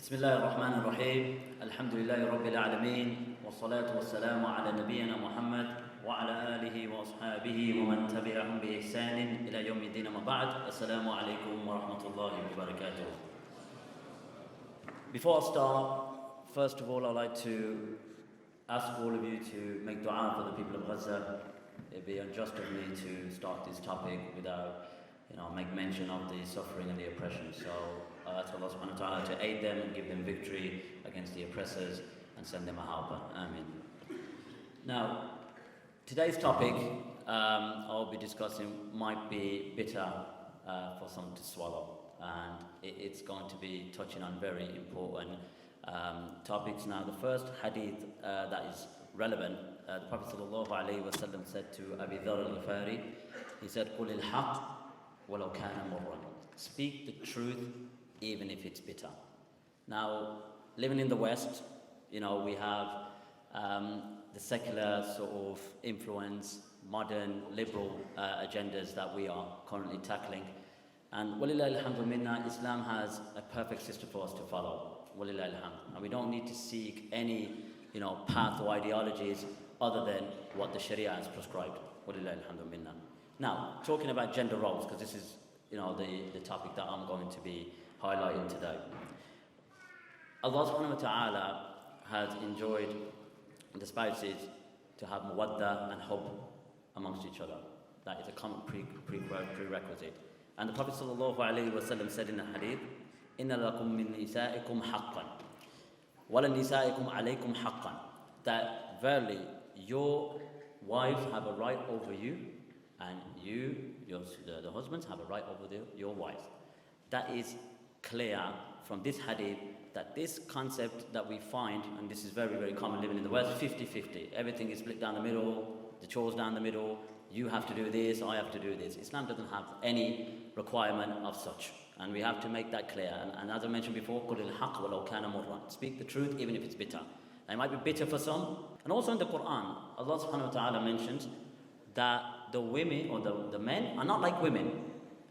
بسم الله الرحمن الرحيم الحمد لله رب العالمين والصلاة والسلام على نبينا محمد وعلى آله وأصحابه ومن تبعهم بإحسان إلى يوم الدين ما بعد السلام عليكم ورحمة الله وبركاته. Before I start, first of all I'd like to ask all of you to make dua for the people of Gaza. It'd be unjust of me to start this topic without make mention of the suffering and the oppression. So I ask Allah subhanahu wa ta'ala to aid them and give them victory against the oppressors and send them a helper. Ameen. Now, today's topic I'll be discussing might be bitter for some to swallow, and it's going to be touching on very important topics. Now, the first hadith that is relevant, the Prophet sallallahu alaihi wasallam said to Abi Dharr al-Ghifari, he said, "Qul al-haqq walau kana murran." Speak the truth even if it's bitter. Now, living in the West, we have the secular sort of influence, modern liberal agendas that we are currently tackling. And walillahi alhamdu minna, Islam has a perfect system for us to follow. Walillahi alhamdu. And we don't need to seek any path or ideologies other than what the Sharia has prescribed. Walillahi alhamdu minna. Now, talking about gender roles, because this is the topic that I'm going to be highlighting today. Allah subhanahu wa ta'ala has enjoyed the spouses to have mawadda and hub amongst each other. That is a common prerequisite. And the Prophet sallallahu alaihi wasallam said in the hadith, "Inna lakum min nisaikum haqqan, wa la nisaikum alaykum haqqan." That verily your wives have a right over you, and the husbands have a right over your wives. That is clear from this hadith that this concept that we find, and this is very, very common living in the West, 50-50. Everything is split down the middle, the chores down the middle, you have to do this, I have to do this. Islam doesn't have any requirement of such. And we have to make that clear. And as I mentioned before, قُلِ الْحَقِّ وَلَوْ كَانَ مُرًّا. Speak the truth even if it's bitter. Now, it might be bitter for some. And also in the Quran, Allah subhanahu wa ta'ala mentions that the women or the men are not like women.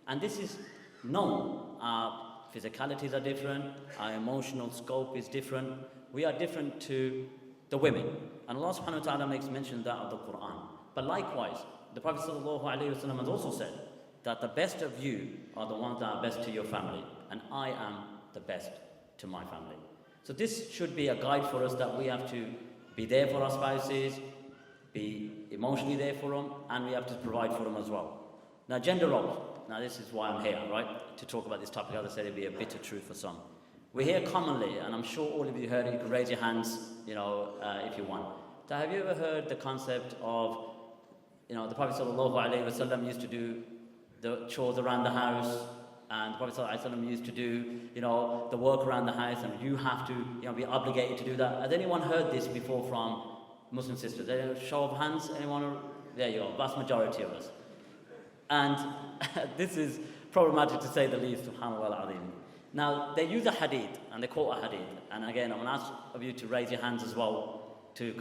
And this is known. Our physicalities are different, our emotional scope is different. We are different to the women. And Allah subhanahu wa ta'ala makes mention that of the Quran. But likewise, the Prophet sallallahu alaihi wasallam has also said that the best of you are the ones that are best to your family, and I am the best to my family. So this should be a guide for us that we have to be there for our spouses, be emotionally there for them, and we have to provide for them as well. Now, gender roles. Now, this is why I'm here, right? To talk about this topic. As I said, it'd be a bitter truth for some. We hear commonly, and I'm sure all of you heard it, you can raise your hands, if you want. So have you ever heard the concept of, the Prophet ﷺ used to do the chores around the house, and the Prophet ﷺ used to do, the work around the house, and you have to, be obligated to do that. Has anyone heard this before from Muslim sisters? Show of hands, anyone? There you go, vast majority of us. And this is problematic to say the least, subhanAllah al-azim. Now, they use a hadith, and they quote a hadith. And again, I'm going to ask of you to raise your hands as well to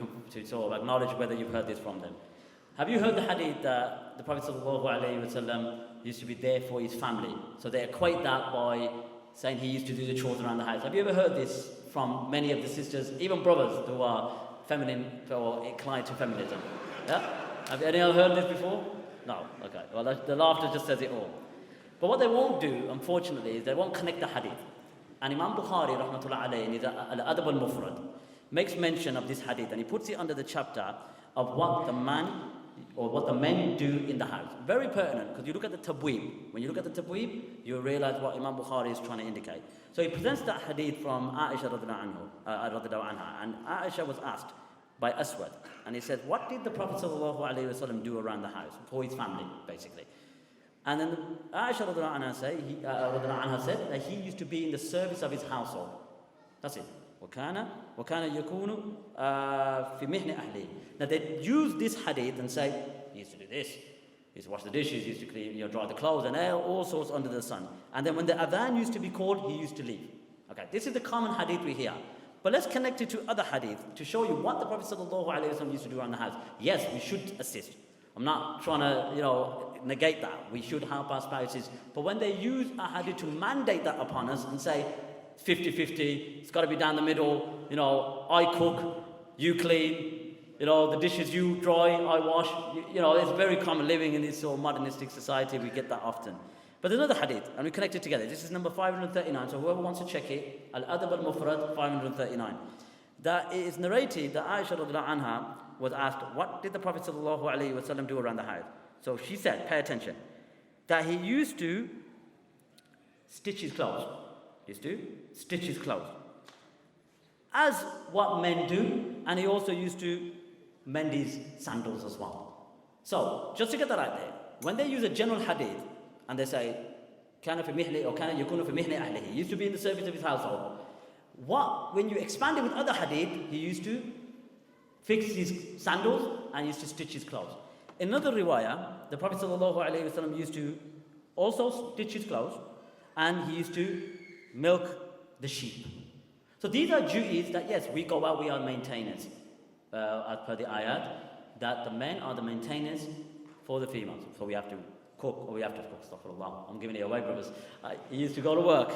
sort of acknowledge whether you've heard this from them. Have you heard the hadith that the Prophet ﷺ used to be there for his family? So they equate that by saying he used to do the chores around the house. Have you ever heard this from many of the sisters, even brothers who are feminine or inclined to feminism? Yeah? Have anyone heard this before? No, okay. Well, the laughter just says it all. But what they won't do, unfortunately, is they won't connect the hadith. And Imam Bukhari, rahmatullah alayhi, in his Al-Adab al-Mufrad, makes mention of this hadith, and he puts it under the chapter of what the men do in the house. Very pertinent, because you look at the tabweeb. When you look at the tabweeb, you realize what Imam Bukhari is trying to indicate. So he presents that hadith from Aisha radhiyallahu anha, and Aisha was asked by Aswad, and he said, what did the Prophet ﷺ do around the house for his family, basically? And then Aisha radhiyallahu anha said that he used to be in the service of his household. That's it. وَكَانَ يَكُونُ فِي مِحْنِ أَهْلِهِ. Now they use this hadith and say, he used to do this, he used to wash the dishes, he used to clean, dry the clothes, and all sorts under the sun. And then when the adhan used to be called, he used to leave. Okay, this is the common hadith we hear. But let's connect it to other hadith to show you what the Prophet ﷺ used to do around the house. Yes, we should assist. I'm not trying to, negate that. We should help our spouses. But when they use a hadith to mandate that upon us and say, It's 50-50. It's got to be down the middle. You know, I cook, you clean. You know, the dishes you dry, I wash. You know, it's very common living in this sort of modernistic society. We get that often. But there's another hadith, and we connect it together. This is number 539. So whoever wants to check it, Al-Adab al-Mufrad 539. That it is narrated that Aisha radiallahu anha was asked, what did the Prophet sallallahu alaihi wasallam do around the house? So she said, pay attention, that he used to stitch his clothes. As what men do, and he also used to mend his sandals as well. So, just to get that out there, when they use a general hadith, and they say, كان في مهنة أو كان يكون في مهنة أهله, he used to be in the service of his household. When you expand it with other hadith, he used to fix his sandals and used to stitch his clothes. In another riwayah, the Prophet ﷺ used to also stitch his clothes, and he used to milk the sheep. So these are duties that, yes, we go out, we are maintainers, as per the ayat, that the men are the maintainers for the females. So we have to cook, or we have to cook, astaghfirullah, I'm giving it away, brothers. He used to go to work.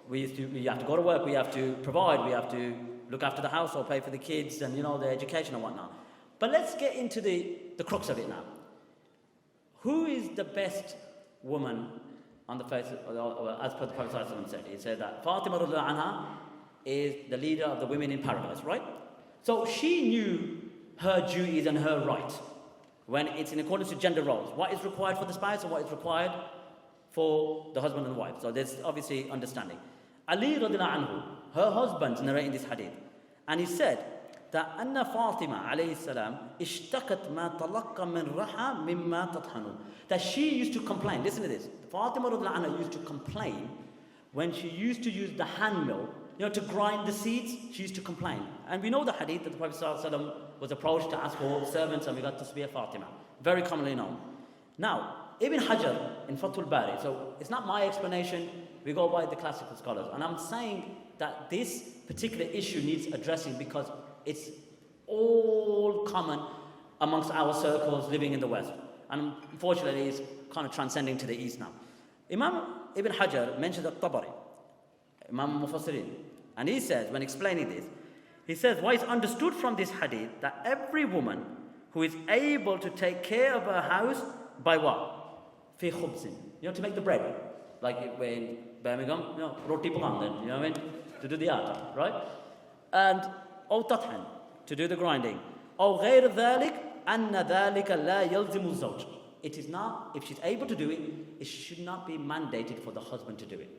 We have to go to work, we have to provide, we have to look after the household, pay for the kids and, you know, their education and whatnot. But let's get into the crux of it now. Who is the best woman on the face, as per the Prophet ﷺ said? He said that Fatima radiallahu anha is the leader of the women in paradise, right? So she knew her duties and her rights when it's in accordance to gender roles. What is required for the spouse and what is required for the husband and wife. So there's obviously understanding. Ali radiallahu anhu, her husband, narrating this hadith, and he said that Anna Fatima alayhi salam ishtakat ma talaqqa min raha mimma tadhanu. That she used to complain. Listen to this. Fatima radiallahu anha used to complain when she used to use the hand mill, you know, to grind the seeds. She used to complain. And we know the hadith that the Prophet ﷺ was approached to ask for servants, and we got Tasbih Fatima. Very commonly known. Now, Ibn Hajar in Fathul Bari, so it's not my explanation, we go by the classical scholars. And I'm saying that this particular issue needs addressing because it's all common amongst our circles living in the West. And unfortunately, it's kind of transcending to the East now. Imam Ibn Hajar mentioned At-Tabari, Imam Mufassirin, and he says, when explaining this, he says, what is understood from this hadith, that every woman who is able to take care of her house by what? Fi khubzin. You know, to make the bread. Like we're in Birmingham, you know, roti pakan then, you know what I mean? To do the atta, right? And أو تطحن, to do the grinding. أو غير ذلك أن ذلك لا يلزم الزوج. It is not, if she's able to do it, it should not be mandated for the husband to do it.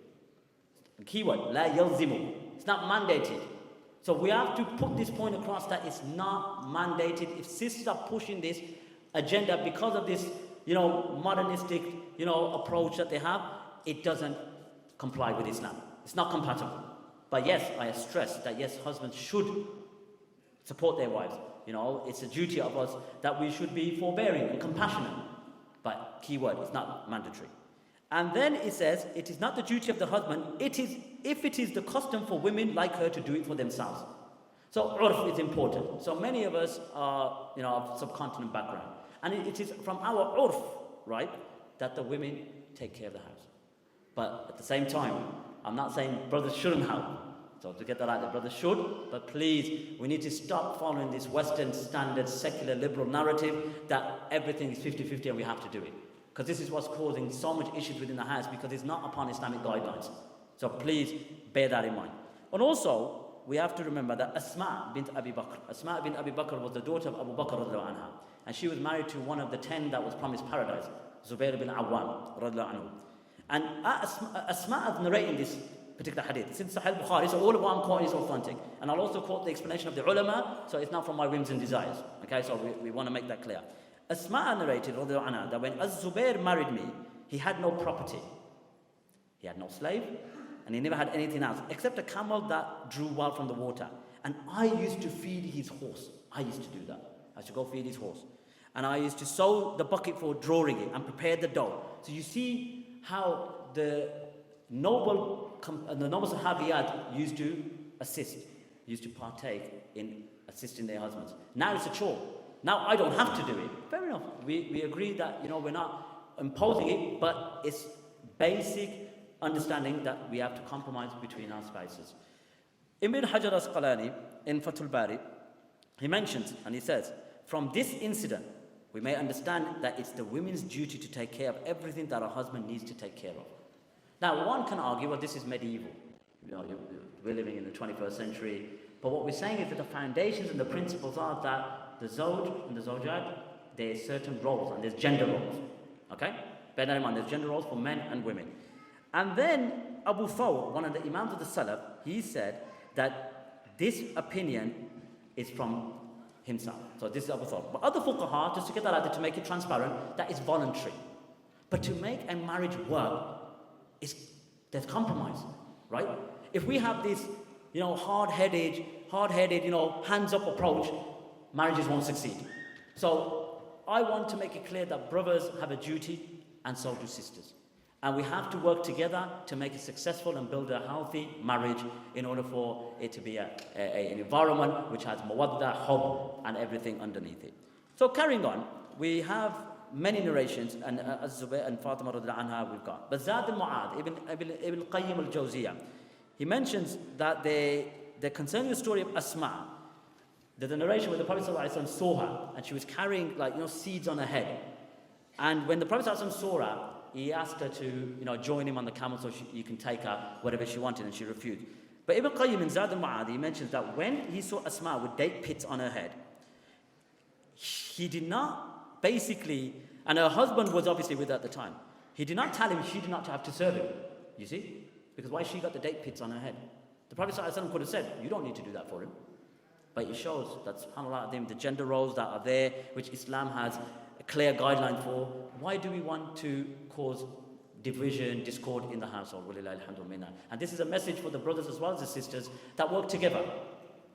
The keyword, لا يلزم. It's not mandated. So we have to put this point across that it's not mandated. If sisters are pushing this agenda because of this, you know, modernistic, you know, approach that they have, it doesn't comply with Islam. It's not compatible. But yes, I stress that yes, husbands should support their wives. You know, it's a duty of us that we should be forbearing and compassionate. But keyword, it's not mandatory. And then it says, it is not the duty of the husband, it is, if it is the custom for women like her to do it for themselves. So urf is important. So many of us are, you know, of subcontinent background. And it is from our urf, right, that the women take care of the house. But at the same time, I'm not saying brothers shouldn't help. So to get that out there, brothers should, but please, we need to stop following this Western standard, secular, liberal narrative that everything is 50-50 and we have to do it. Because this is what's causing so much issues within the house because it's not upon Islamic guidelines. So please bear that in mind. And also, we have to remember that Asma bint Abi Bakr. Asma bint Abi Bakr was the daughter of Abu Bakr radiallahu anha. And she was married to one of the 10 that was promised paradise, Zubair bin Awwam radiallahu anhu. And Asma is narrating this particular hadith. It's in Sahih Bukhari, so all of what I'm quoting is authentic. And I'll also quote the explanation of the ulama, so it's not from my whims and desires. Okay, so we want to make that clear. Asma narrated radiallahu anha, that when Az-Zubair married me, he had no property. He had no slave, and he never had anything else, except a camel that drew well from the water. And I used to feed his horse. I used to do that. I used to go feed his horse. And I used to sew the bucket for drawing it and prepare the dough. So you see how the noble Sahabiyat used to assist, used to partake in assisting their husbands. Now it's a chore. Now I don't have to do it. Fair enough. We agree that, you know, we're not imposing it, but it's basic understanding that we have to compromise between our spouses. Ibn Hajar Asqalani in Fathul Bari, he mentions and he says, from this incident, we may understand that it's the women's duty to take care of everything that a husband needs to take care of. Now, one can argue, well, this is medieval. We're living in the 21st century. But what we're saying is that the foundations and the principles are that the Zawj and the Zawjat, there's certain roles and there's gender roles. Okay? Bear that in mind, there's gender roles for men and women. And then Abu Thawr, one of the Imams of the Salaf, he said that this opinion is from himself. So this is Abu Thawr. But other fuqaha, just to get that out there, to make it transparent, that is voluntary. But to make a marriage work, there's compromise, right? If we have this, hard-headed, hands-up approach, marriages won't succeed. So I want to make it clear that brothers have a duty, and so do sisters. And we have to work together to make it successful and build a healthy marriage in order for it to be an environment which has mawadda, hub, and everything underneath it. So carrying on, we have many narrations, and Az-Zubayr and Fatima radhiyallahu anha we've got. But Zad al-Mu'ad, Ibn Qayyim al-Jawziyah, he mentions that they're concerning the story of Asma. There's a narration where the Prophet ﷺ saw her, and she was carrying seeds on her head. And when the Prophet ﷺ saw her, he asked her to join him on the camel so he can take her whatever she wanted, and she refused. But Ibn Qayyim in Zad al-Ma'ad, he mentions that when he saw Asma with date pits on her head, he did not basically, and her husband was obviously with her at the time, he did not tell him she did not have to serve him, you see? Because why she got the date pits on her head? The Prophet ﷺ could have said, you don't need to do that for him. But it shows that, subhanAllah, the gender roles that are there, which Islam has a clear guideline for. Why do we want to cause division, discord in the household? And this is a message for the brothers as well as the sisters that work together.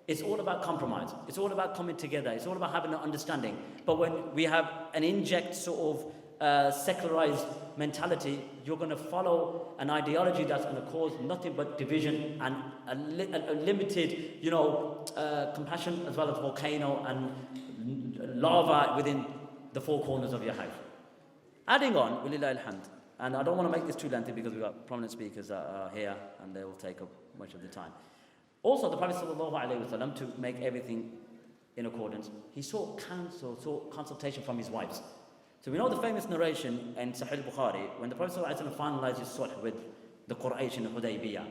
It's all about compromise. It's all about coming together. It's all about having an understanding. But when we have an inject sort of secularized mentality, you're going to follow an ideology that's going to cause nothing but division and a limited, compassion, as well as volcano and lava within the four corners of your house. Adding on, walillahil hamd, and I don't want to make this too lengthy because we've got prominent speakers that are here and they will take up much of the time. Also, the Prophet ﷺ, to make everything in accordance, he sought counsel, sought consultation from his wives. So we know the famous narration in Sahih Bukhari, when the Prophet ﷺ finalized his sulh with the Quraysh in Hudaybiyah,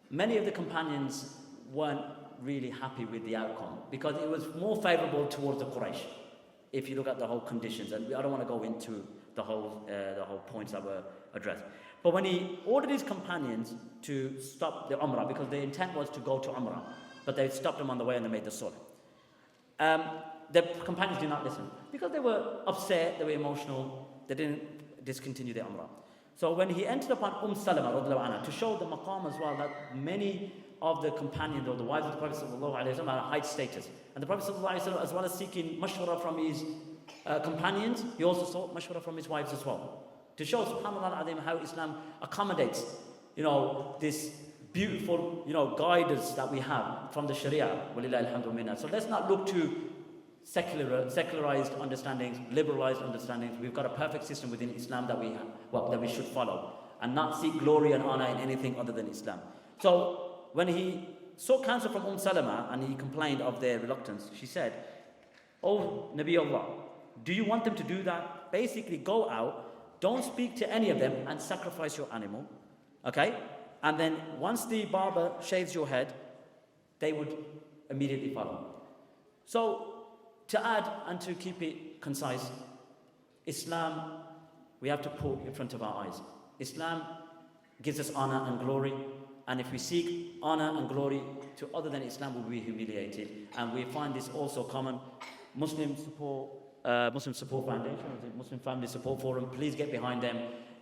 many of the companions weren't really happy with the outcome because it was more favorable towards the Quraysh, if you look at the whole conditions. And I don't want to go into the whole points that were addressed. But when he ordered his companions to stop the Umrah, because the intent was to go to Umrah, but they stopped them on the way and they made the sulh. The companions did not listen because they were upset, they were emotional, they didn't discontinue their Umrah. So when he entered upon Salama radhiyallahu anha, to show the maqam as well, that many of the companions or the wives of the Prophet sallallahu alaihi wasallam had high status, and the Prophet sallallahu alaihi wasallam, as well as seeking mashwara from his companions, he also sought mashwara from his wives as well, to show subhanallah how Islam accommodates this beautiful guidance that we have from the Sharia. So let's not look to secularized understandings, liberalized understandings. We've got a perfect system within Islam that we should follow, and not seek glory and honor in anything other than Islam. So when he sought counsel from Salama and he complained of their reluctance, she said, "Oh Nabi Allah, do you want them to do that? Basically, go out, don't speak to any of them, and sacrifice your animal, okay? And then once the barber shaves your head, they would immediately follow." So to add and to keep it concise, Islam, we have to put in front of our eyes. Islam gives us honor and glory, and if we seek honor and glory to other than Islam, we will be humiliated. And we find this also common. Muslim Support Foundation, Muslim Family Support Forum, please get behind them.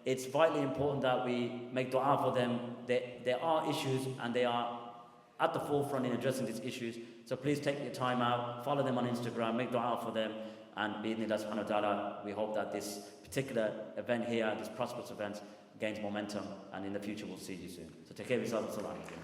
It's vitally important that we make dua for them. There are issues, and they are at the forefront in addressing these issues. So please take your time out, follow them on Instagram, make dua for them, and bi'idhnillah subhanahu wa ta'ala, we hope that this particular event here, this prosperous event, gains momentum, and in the future we'll see you soon. So take care of yourself. Assalamu alaikum.